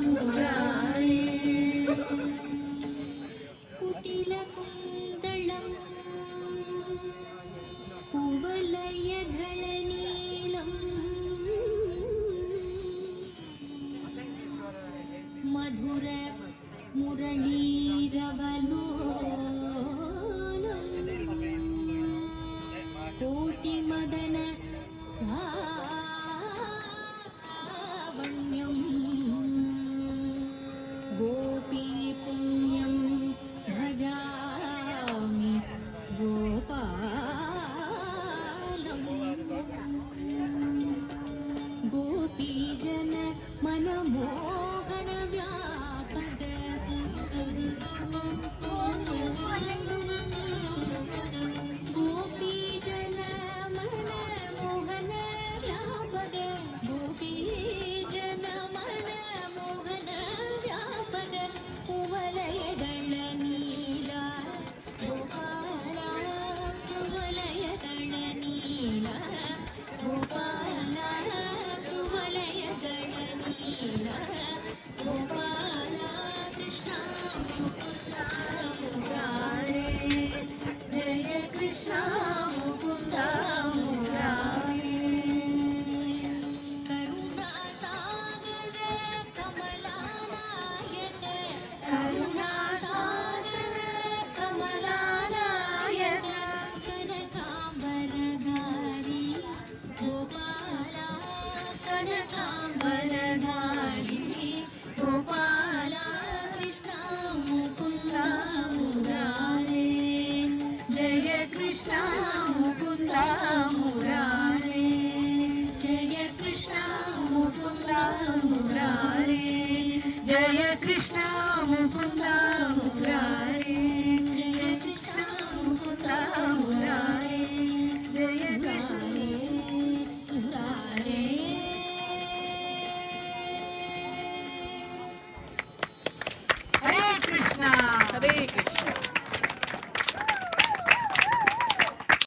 मुरारे कुटिलकुन्दलं कुवलयधरनीलं मधुर मुरलीरवलोलं कोटिमदन लावण्यं गोपीपुण्यं भजामि गोपालं गोपीजन मनमोहन व्यापक गोपीजन मनमोहन व्यापक गोपीजन मनमोहन व्यापक कुवलयदಳ ನೀಲ ಗೋಪಾಲ ಕುವಲಯದಳ ನೀಲ ಗೋಪಾಲ ಕುವಲಯದಳ ನೀಲ ಗೋಪಾಲ ಕೃಷ್ಣ ಮುಕುಂದ ಮುರಾರೇ ಜಯ ಕೃಷ್ಣ ಮುಕುಂದ ಮುರಾರೇ ಕರುಣಾಸಾಗರ ಕಮಲಾನಾಯಕ ಕರುಣಾಸಾಗರ ಕಮಲಾನಾಯಕ ಕನಕಾಂಬರಧಾರಿ ಗೋಪಾಲ ಕನಕಾಂಬರಧಾರಿ ಗೋಪಾಲ ಕೃಷ್ಣ ಮುಕುಂದ ಮುರಾರೇ ಜಯ ಕೃಷ್ಣ ಮುಕುಂದ ಮುರಾರೇ ಜಯ ಕೃಷ್ಣ ಮುಕುಂದ ಮುರಾರೇ ಜಯ ಕೃಷ್ಣ ಮುಕುಂದ